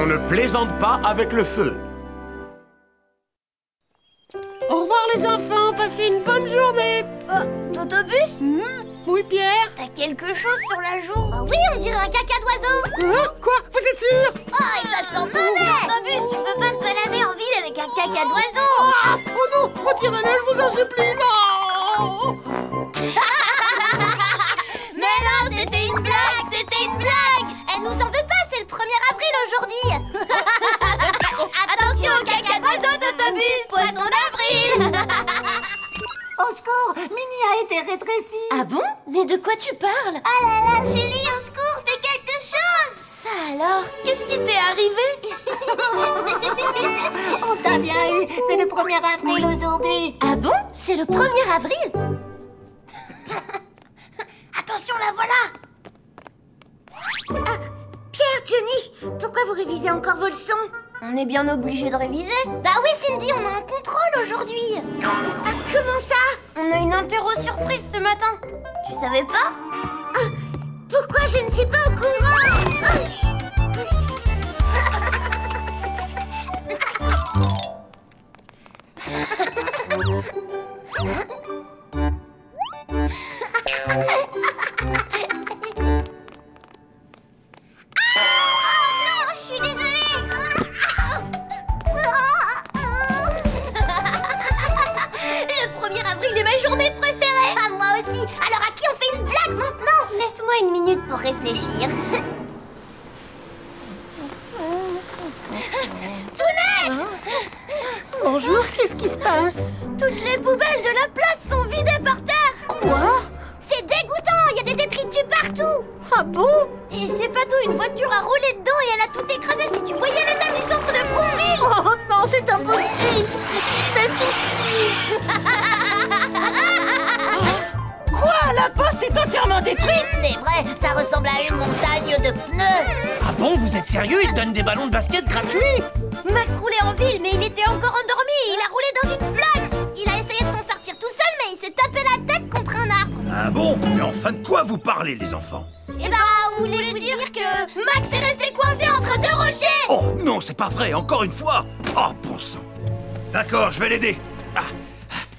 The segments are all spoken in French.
On ne plaisante pas avec le feu. Au revoir les enfants, passez une bonne journée. Totobus? Oui, Pierre? T'as quelque chose sur la joue? Ah oui, on dirait un caca d'oiseau. Quoi? Vous êtes sûr? Oh, et ça sent mauvais. Totobus, tu peux pas te balader en ville avec un caca d'oiseau. Oh non, retirez-le, je vous en supplie, non. Mais non, c'était une blague, c'était une blague. Elle nous en veut pas, c'est le 1er avril aujourd'hui. Attention au caca d'oiseau, Totobus, poisson d'avril. Au secours, Minnie a été rétrécie. Ah bon? Mais de quoi tu parles? Ah là là, Julie, au secours, fais quelque chose. Ça alors? Qu'est-ce qui t'est arrivé? On t'a bien eu, c'est le 1er avril aujourd'hui. Ah bon? C'est le 1er avril? Attention, la voilà! Ah, Pierre, Johnny, pourquoi vous révisez encore vos leçons? On est bien obligé de réviser. Bah oui, Cindy, on a un contrôle aujourd'hui. Comment ça? On a une interro surprise ce matin. Tu savais pas? Pourquoi je ne suis pas au courant? Une minute pour réfléchir. Tounette! Bonjour, qu'est-ce qui se passe? Toutes les poubelles de la place sont vidées par terre. Quoi? C'est dégoûtant, il y a des détritus partout. Ah bon? Et c'est pas tout, une voiture a roulé dedans et elle a tout écrasé. Si tu voyais l'état du centre de Frouville. Oh non, c'est impossible. J'y vais tout de suite. Quoi? La poste est entièrement détruite? C'est vrai, ça ressemble à une montagne de pneus. Ah bon, vous êtes sérieux? Ils donnent des ballons de basket gratuits? Max roulait en ville, mais il était encore endormi et il a roulé dans une flaque. Il a essayé de s'en sortir tout seul, mais il s'est tapé la tête contre un arbre. Ah bon? Mais enfin, de quoi vous parlez, les enfants? Eh ben, on voulait vous dire que Max est resté coincé entre deux rochers. Oh non, c'est pas vrai, encore une fois. Oh, bon sang. D'accord, je vais l'aider.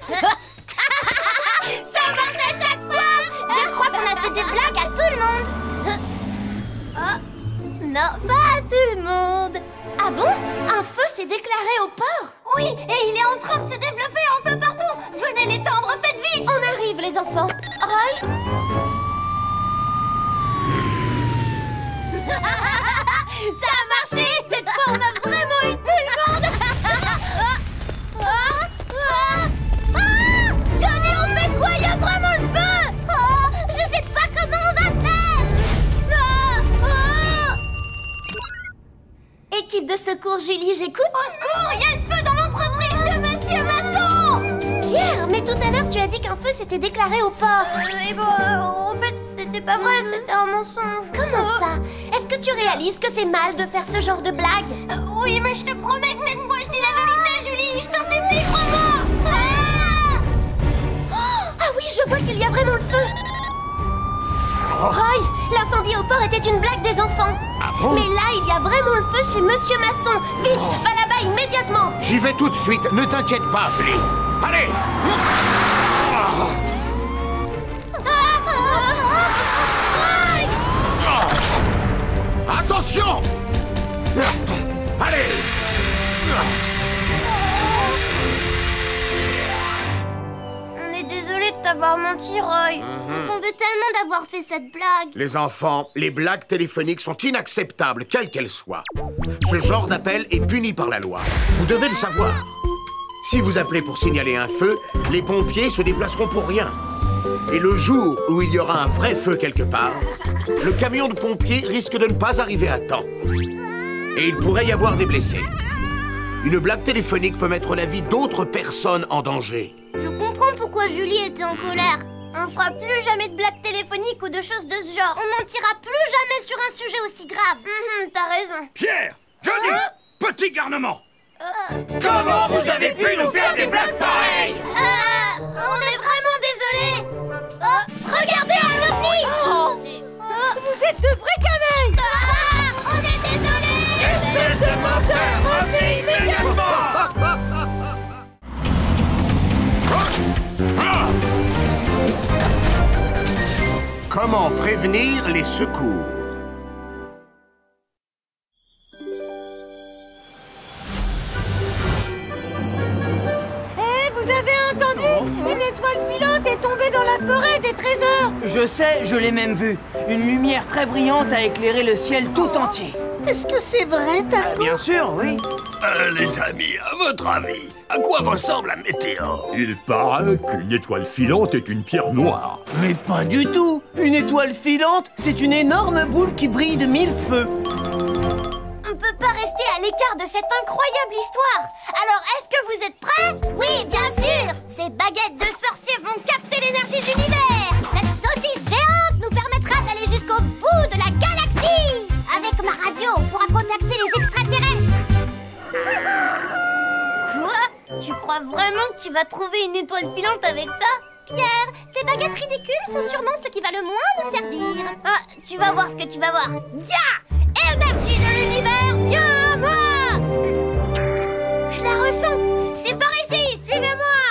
Ça marche à chaque fois. Je crois qu'on a fait des blagues à tout le monde. Oh, non, pas à tout le monde. Ah bon? Un feu s'est déclaré au port? Oui, et il est en train de se développer un peu partout. Venez l'étendre, faites vite. On arrive, les enfants. Roy? Ça a marché. Cette fois, on a vraiment eu tout le monde. Johnny, on fait quoi? Il y a vraiment le feu. Oh, je sais pas comment on va faire. Équipe de secours, Julie, j'écoute. Au secours, il y a le feu dans l'entreprise de Monsieur Masson. Pierre, mais tout à l'heure, tu as dit qu'un feu s'était déclaré au port. En fait, c'était pas vrai, c'était un mensonge. Comment ça? Est-ce que tu réalises que c'est mal de faire ce genre de blague? Oui, mais je te promets que cette fois, je dis la vérité, Julie. Je t'en supplie, crois-moi. Ah oui, je vois qu'il y a vraiment le feu. Roy, l'incendie au port était une blague des enfants. Ah bon? Mais là, il y a vraiment le feu chez Monsieur Masson. Vite, va là-bas immédiatement. J'y vais tout de suite, ne t'inquiète pas, Julie. Allez! Attention! Allez! On est désolé de t'avoir menti, Roy. On s'en veut tellement d'avoir fait cette blague. Les enfants, les blagues téléphoniques sont inacceptables, quelles qu'elles soient. Ce genre d'appel est puni par la loi. Vous devez le savoir. Si vous appelez pour signaler un feu, les pompiers se déplaceront pour rien. Et le jour où il y aura un vrai feu quelque part, le camion de pompiers risque de ne pas arriver à temps. Et il pourrait y avoir des blessés. Une blague téléphonique peut mettre la vie d'autres personnes en danger. Je comprends pourquoi Julie était en colère. On fera plus jamais de blagues téléphoniques ou de choses de ce genre. On mentira plus jamais sur un sujet aussi grave. T'as raison. Pierre! Johnny! Petit garnement! Comment vous avez pu nous faire des blagues pareilles? On est vraiment désolés. Regardez un ovni. Vous êtes de vrais canailles! On est désolés. Espèce de Comment prévenir les secours? Vous avez entendu? Une étoile filante est tombée dans la forêt des trésors. Je sais, je l'ai même vu. Une lumière très brillante a éclairé le ciel tout entier. Est-ce que c'est vrai, Taco? Bien sûr, oui. Les amis, à votre avis, à quoi ressemble la météore? Il paraît qu'une étoile filante est une pierre noire. Mais pas du tout. Une étoile filante, c'est une énorme boule qui brille de 1000 feux. On peut pas rester à l'écart de cette incroyable histoire. Alors, est-ce que vous êtes prêts? Oui, bien sûr. Ces baguettes de sorciers vont capter l'énergie de l'univers. Cette saucisse géante nous permettra d'aller jusqu'au bout de la galaxie. Avec ma radio, on pourra contacter les extraterrestres. Quoi? Tu crois vraiment que tu vas trouver une étoile filante avec ça? Pierre, tes baguettes ridicules sont sûrement ce qui va le moins nous servir. Ah, tu vas voir ce que tu vas voir. Ya! Énergie de l'univers, viens à moi! Je la ressens. C'est par ici, suivez-moi.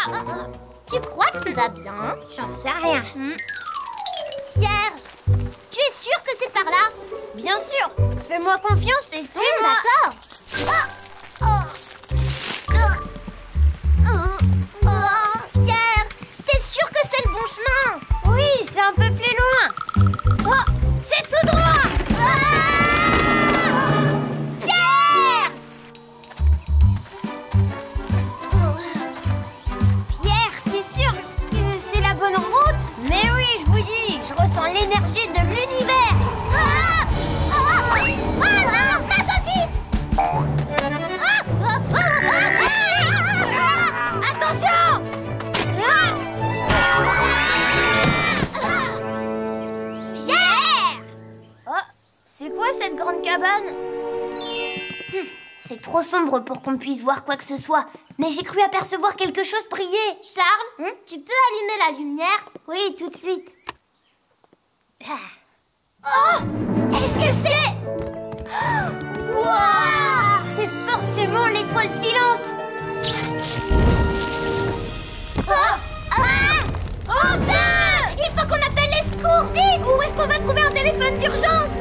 Tu crois qu'il va bien? J'en sais rien. Pierre, tu es sûr que c'est par là? Bien sûr. Fais-moi confiance et suis-moi. D'accord. Pierre, t'es sûr que c'est le bon chemin? Oui, c'est un peu plus loin. Oh, c'est tout droit. Pierre! Pierre, t'es sûr que c'est la bonne route? Mais oui, je vous dis, je ressens l'énergie de l'univers. Non, ma saucisse! Attention! Pierre! Oh, c'est quoi cette grande cabane? C'est trop sombre pour qu'on puisse voir quoi que ce soit. Mais j'ai cru apercevoir quelque chose briller. Charles, tu peux allumer la lumière? Oui, tout de suite. Oh! Qu'est-ce que c'est? Wow! C'est forcément l'étoile filante. Oh feu! Il faut qu'on appelle les secours, vite! Où est-ce qu'on va trouver un téléphone d'urgence?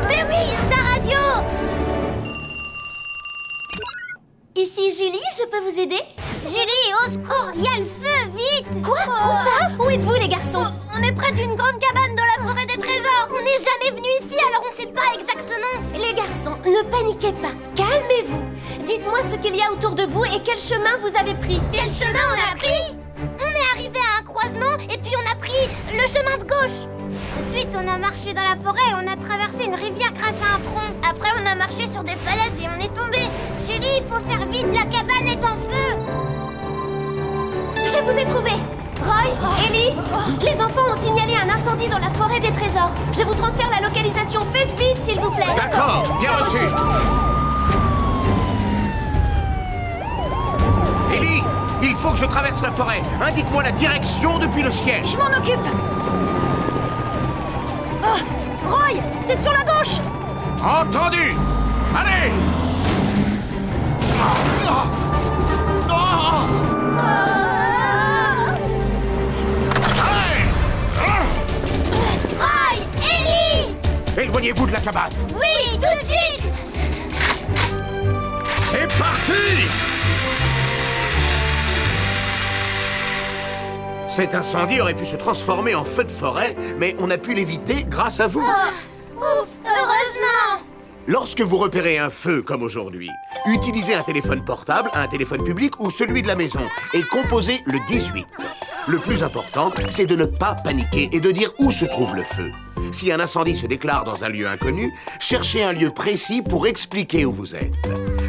Mais oui, ta radio! Ici Julie, je peux vous aider? Julie, au secours, il y a le feu, vite! Quoi? Où ça? Où êtes-vous les garçons? On est près d'une grande cabane dans la forêt des trésors. On n'est jamais venu ici, alors on sait pas exactement. Les garçons, ne paniquez pas, calmez-vous. Dites-moi ce qu'il y a autour de vous et quel chemin vous avez pris. Quel chemin on a pris? On est arrivé à un croisement et puis on a pris le chemin de gauche. Ensuite, on a marché dans la forêt et on a traversé une rivière grâce à un tronc. Après, on a marché sur des falaises et on est tombé. Julie, il faut faire vite, la cabane est en feu. Je vous ai trouvé. Roy, Ellie, les enfants ont signalé un incendie dans la forêt des trésors. Je vous transfère la localisation. Faites vite, s'il vous plaît. D'accord, bien reçu. Ellie, il faut que je traverse la forêt. Indique-moi la direction depuis le ciel. Je m'en occupe. Oh, Roy, c'est sur la gauche. Entendu. Allez. Roy, Ellie! Éloignez-vous de la cabane. Oui, tout de suite. C'est parti. Cet incendie aurait pu se transformer en feu de forêt, mais on a pu l'éviter grâce à vous. Ouf, heureusement. Lorsque vous repérez un feu comme aujourd'hui, utilisez un téléphone portable, un téléphone public ou celui de la maison et composez le 18. Le plus important, c'est de ne pas paniquer et de dire où se trouve le feu. Si un incendie se déclare dans un lieu inconnu, cherchez un lieu précis pour expliquer où vous êtes.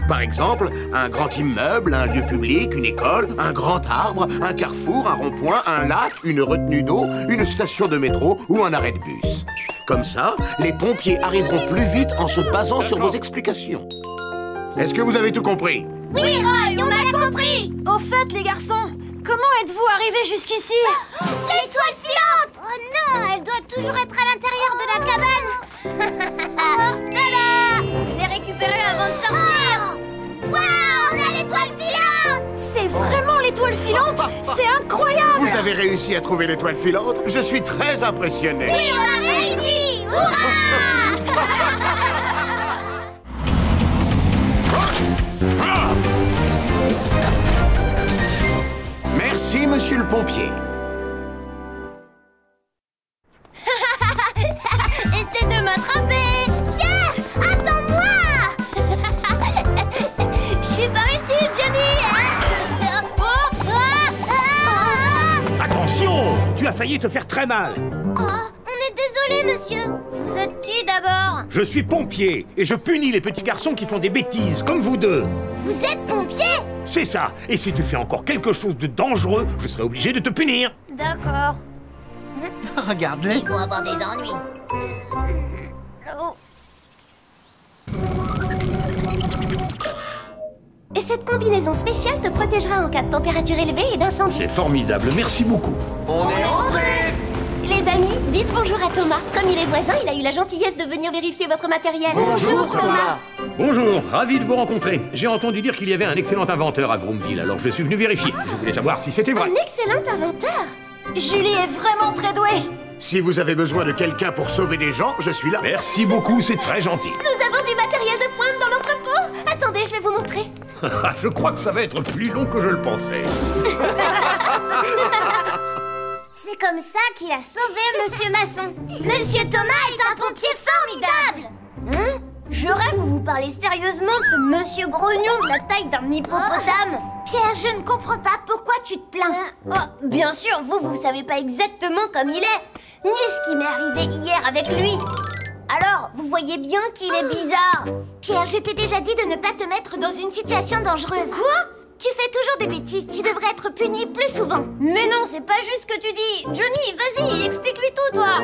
Par exemple, un grand immeuble, un lieu public, une école, un grand arbre, un carrefour, un rond-point, un lac, une retenue d'eau, une station de métro ou un arrêt de bus. Comme ça, les pompiers arriveront plus vite en se basant sur vos explications. Est-ce que vous avez tout compris? Oui, Roy, on a compris. Au fait, les garçons, comment êtes-vous arrivés jusqu'ici? L'étoile filante! Oh non, elle doit toujours être à l'intérieur de la cabane. Tada! Je l'ai récupérée avant de sortir. Waouh, on a l'étoile filante! C'est vraiment l'étoile filante! filante. C'est incroyable. Vous avez réussi à trouver l'étoile filante? Je suis très impressionné. Oui, on a réussi. Hurrah! Merci, monsieur le pompier. Essaie de m'attraper. Pierre, attends-moi. Je suis par ici, Johnny. Attention! Tu as failli te faire très mal. Oh, on est désolé, monsieur. Vous êtes qui d'abord? Je suis pompier et je punis les petits garçons qui font des bêtises, comme vous deux. Vous êtes pompier? C'est ça. Et si tu fais encore quelque chose de dangereux, je serai obligé de te punir. D'accord. Regarde-les. Ils vont avoir des ennuis. Oh. Et cette combinaison spéciale te protégera en cas de température élevée et d'incendie. C'est formidable, merci beaucoup. On est rentré. Les amis, dites bonjour à Thomas. Comme il est voisin, il a eu la gentillesse de venir vérifier votre matériel. Bonjour, Thomas. Bonjour, ravi de vous rencontrer. J'ai entendu dire qu'il y avait un excellent inventeur à Vroomville, alors je suis venu vérifier. Je voulais savoir si c'était vrai. Un excellent inventeur. Julie est vraiment très douée. Si vous avez besoin de quelqu'un pour sauver des gens, je suis là. Merci beaucoup, c'est très gentil. Nous avons du matériel de pointe dans l'entrepôt. Attendez, je vais vous montrer. Je crois que ça va être plus long que je le pensais. C'est comme ça qu'il a sauvé Monsieur Masson. Monsieur Thomas est un pompier formidable. Hein? Je rêve que vous parlez sérieusement de ce monsieur grognon de la taille d'un hippopotame. Pierre, je ne comprends pas pourquoi tu te plains. Bien sûr, vous savez pas exactement comme il est, ni ce qui m'est arrivé hier avec lui. Alors, vous voyez bien qu'il est bizarre. Pierre, je t'ai déjà dit de ne pas te mettre dans une situation dangereuse. Quoi? Tu fais toujours des bêtises, tu devrais être puni plus souvent. Mais non, c'est pas juste ce que tu dis. Johnny, vas-y, explique-lui tout, toi.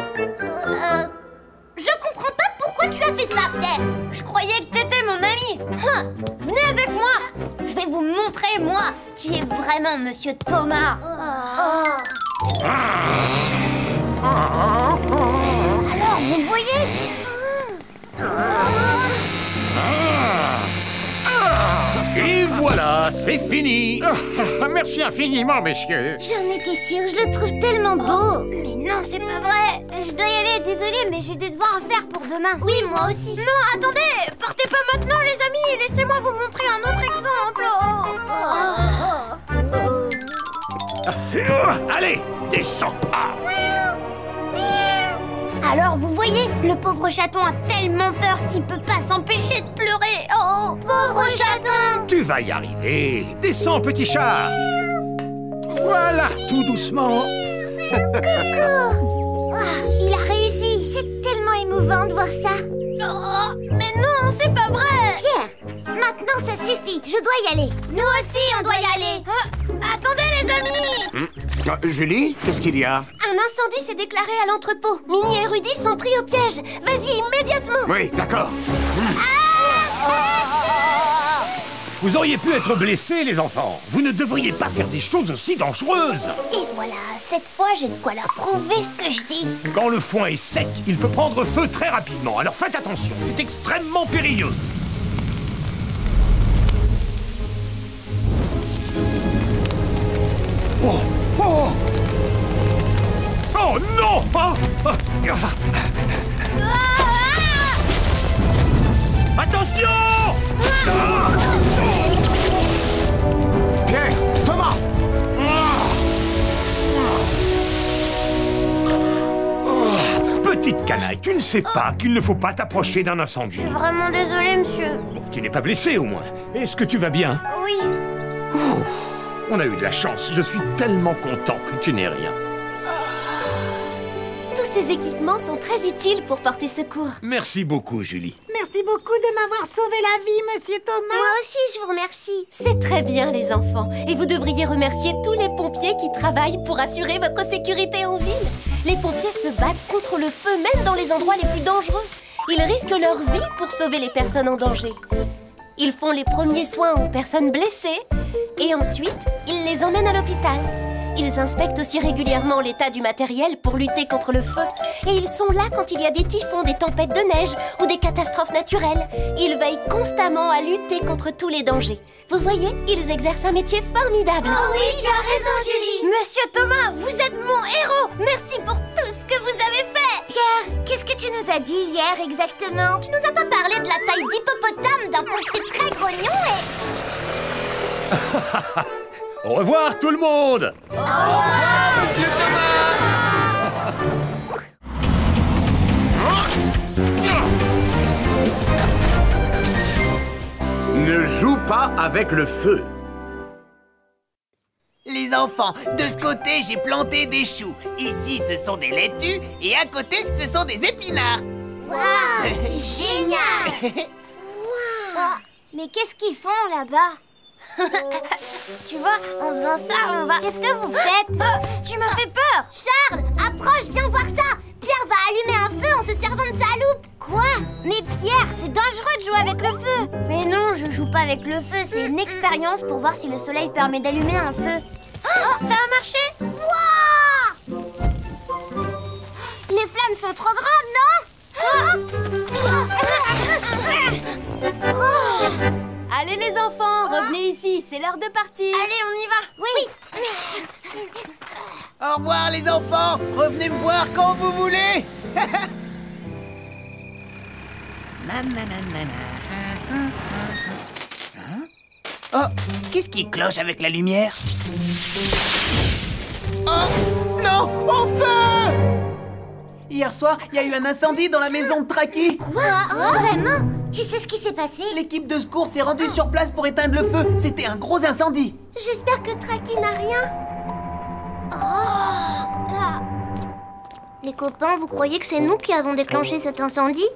Je comprends pas pourquoi tu as fait ça, Pierre. Je croyais que t'étais mon ami. Venez avec moi. Je vais vous montrer, moi, qui est vraiment Monsieur Thomas. Alors, vous voyez? Et voilà, c'est fini. Merci infiniment, messieurs. J'en étais sûre, je le trouve tellement beau. Mais non, c'est pas vrai. Je dois y aller, désolée, mais j'ai des devoirs à faire pour demain. Oui, moi aussi. Non, attendez, partez pas maintenant, les amis. Laissez-moi vous montrer un autre exemple. Allez, descends. Alors, vous voyez, le pauvre chaton a tellement peur qu'il peut pas s'empêcher de pleurer. Oh, pauvre chaton. Tu vas y arriver. Descends, petit chat. Voilà, tout doucement. Coucou. Il a réussi. C'est tellement émouvant de voir ça. Oh, mais non, c'est pas vrai. Pierre, maintenant ça suffit. Je dois y aller. Nous aussi, on doit y aller. Attendez, les amis. Julie, qu'est-ce qu'il y a? Un incendie s'est déclaré à l'entrepôt. Minnie et Rudy sont pris au piège. Vas-y, immédiatement. Oui, d'accord. Vous auriez pu être blessés, les enfants. Vous ne devriez pas faire des choses aussi dangereuses. Et voilà, cette fois, j'ai de quoi leur prouver ce que je dis. Quand le foin est sec, il peut prendre feu très rapidement. Alors faites attention, c'est extrêmement périlleux. Oh! Oh! Oh non! Attention! Pierre, Thomas! Petite canaille, tu ne sais pas qu'il ne faut pas t'approcher d'un incendie. Je suis vraiment désolée, monsieur. Bon, tu n'es pas blessé au moins. Est-ce que tu vas bien? Oui. On a eu de la chance. Je suis tellement content que tu n'aies rien. Tous ces équipements sont très utiles pour porter secours. Merci beaucoup, Julie. Merci beaucoup de m'avoir sauvé la vie, Monsieur Thomas. Moi aussi, je vous remercie. C'est très bien, les enfants. Et vous devriez remercier tous les pompiers qui travaillent pour assurer votre sécurité en ville. Les pompiers se battent contre le feu, même dans les endroits les plus dangereux. Ils risquent leur vie pour sauver les personnes en danger. Ils font les premiers soins aux personnes blessées et ensuite, ils les emmènent à l'hôpital. Ils inspectent aussi régulièrement l'état du matériel pour lutter contre le feu. Et ils sont là quand il y a des typhons, des tempêtes de neige ou des catastrophes naturelles. Ils veillent constamment à lutter contre tous les dangers. Vous voyez, ils exercent un métier formidable. Oh oui, tu as raison, Julie. Monsieur Thomas, vous êtes mon héros. Merci pour tout ce que vous avez fait. Pierre, qu'est-ce que tu nous as dit hier exactement? Tu nous as pas parlé de la taille d'hippopotame d'un pompier très grognon et... Au revoir tout le monde! Au revoir, Monsieur Ne joue pas avec le feu. Les enfants, de ce côté, j'ai planté des choux. Ici, ce sont des laitues. Et à côté, ce sont des épinards. Waouh, c'est génial. Waouh. Mais qu'est-ce qu'ils font là-bas? Tu vois, en faisant ça, on va... Qu'est-ce que vous faites? Tu me fais peur. Charles, approche, viens voir ça. Pierre va allumer un feu en se servant de sa loupe. Quoi? Mais Pierre, c'est dangereux de jouer avec le feu. Mais non, je joue pas avec le feu. C'est une expérience pour voir si le soleil permet d'allumer un feu. Oh, ça a marché? Wow! Les flammes sont trop grandes, non? Allez les enfants, revenez ici, c'est l'heure de partir. Allez, on y va. Oui. Au revoir, les enfants. Revenez me voir quand vous voulez. Oh, qu'est-ce qui cloche avec la lumière? Oh, non, au feu! Hier soir, il y a eu un incendie dans la maison de Traki. Quoi? Vraiment? Tu sais ce qui s'est passé? L'équipe de secours s'est rendue sur place pour éteindre le feu. C'était un gros incendie. J'espère que Traki n'a rien. Les copains, vous croyez que c'est nous qui avons déclenché cet incendie?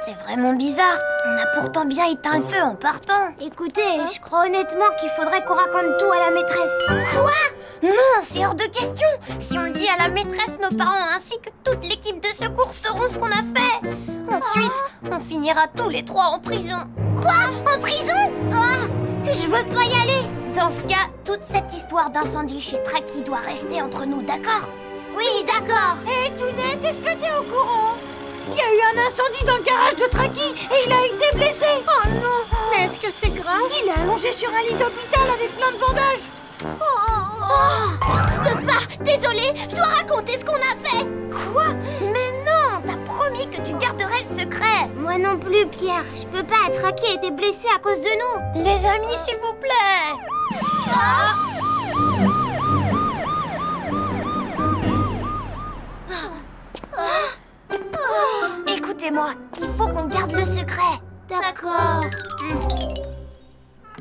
C'est vraiment bizarre. On a pourtant bien éteint le feu en partant. Écoutez, je crois honnêtement qu'il faudrait qu'on raconte tout à la maîtresse. Quoi? Non, c'est hors de question. Si on le dit à la maîtresse, nos parents ainsi que toute l'équipe de secours sauront ce qu'on a fait. Ensuite, on finira tous les trois en prison. Quoi? En prison? Je veux pas y aller. Dans ce cas, toute cette histoire d'incendie chez Traki doit rester entre nous, d'accord? Oui, d'accord. Hé, Tounette, est-ce que t'es au courant? Il y a eu un incendie dans le garage de Traki et il a été blessé. Oh non. Mais est-ce que c'est grave? Il est allongé sur un lit d'hôpital avec plein de bandages. Je peux pas. Désolée, je dois raconter ce qu'on a fait. Quoi? Mais non, t'as promis que tu garderais le secret. Moi non plus, Pierre. Je peux pas. Traki a été blessé à cause de nous. Les amis, s'il vous plaît. Écoutez-moi, il faut qu'on garde le secret. D'accord.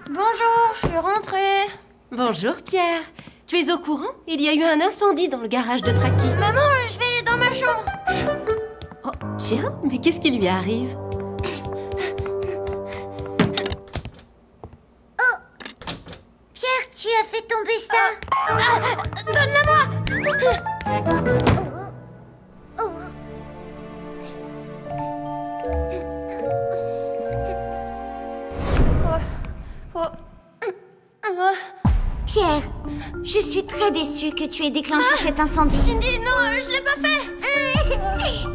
Bonjour, je suis rentrée. Bonjour Pierre. Tu es au courant? Il y a eu un incendie dans le garage de Traki. Maman, je vais dans ma chambre. Oh, tiens, mais qu'est-ce qui lui arrive? Oh, Pierre, tu as fait tomber ça. Donne-la-moi. Pierre, je suis très déçue que tu aies déclenché cet incendie. Cindy, non, je l'ai pas fait.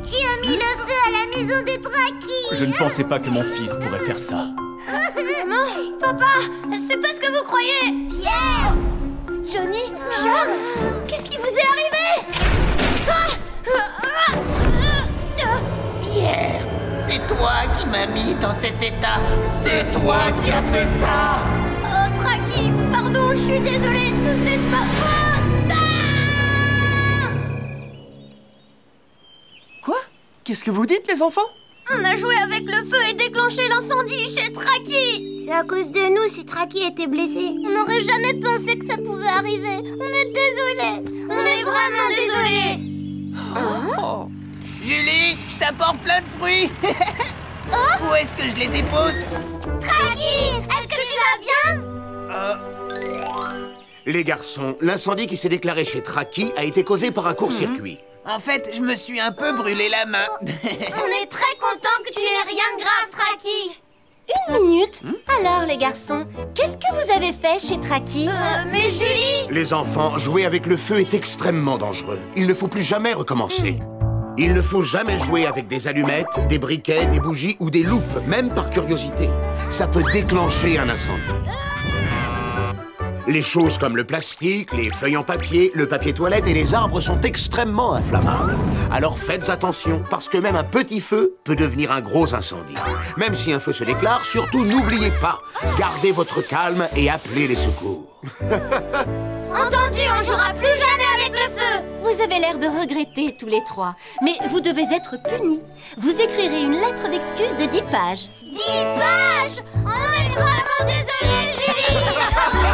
Tu as mis le feu à la maison de Traki. Je ne pensais pas que mon fils pourrait faire ça. Maman, papa, c'est pas ce que vous croyez. Pierre, Johnny, Charles, qu'est-ce qui vous est arrivé? Pierre, c'est toi qui m'as mis dans cet état. C'est toi qui as fait ça. Oh, Traki, pardon, je suis désolée, tout est de ma faute. Quoi? Qu'est-ce que vous dites, les enfants? On a joué avec le feu et déclenché l'incendie chez Traki. C'est à cause de nous si Traki était blessé. On n'aurait jamais pensé que ça pouvait arriver. On est désolés. On est vraiment désolés. Oh. Julie, je t'apporte plein de fruits. Où est-ce que je les dépose? Traki, est-ce que tu vas bien? Les garçons, l'incendie qui s'est déclaré chez Traki a été causé par un court-circuit. En fait, je me suis un peu brûlé la main. On est très content que tu n'aies rien de grave, Traki. Une minute. Alors, les garçons, qu'est-ce que vous avez fait chez Traki? Mais Julie... Les enfants, jouer avec le feu est extrêmement dangereux. Il ne faut plus jamais recommencer. Il ne faut jamais jouer avec des allumettes, des briquets, des bougies ou des loupes, même par curiosité. Ça peut déclencher un incendie. Les choses comme le plastique, les feuilles en papier, le papier toilette et les arbres sont extrêmement inflammables. Alors faites attention, parce que même un petit feu peut devenir un gros incendie. Même si un feu se déclare, surtout n'oubliez pas, gardez votre calme et appelez les secours. Entendu, on jouera plus jamais avec le feu. Vous avez l'air de regretter tous les trois, mais vous devez être punis. Vous écrirez une lettre d'excuse de 10 pages. 10 pages? On est vraiment désolé, Julie.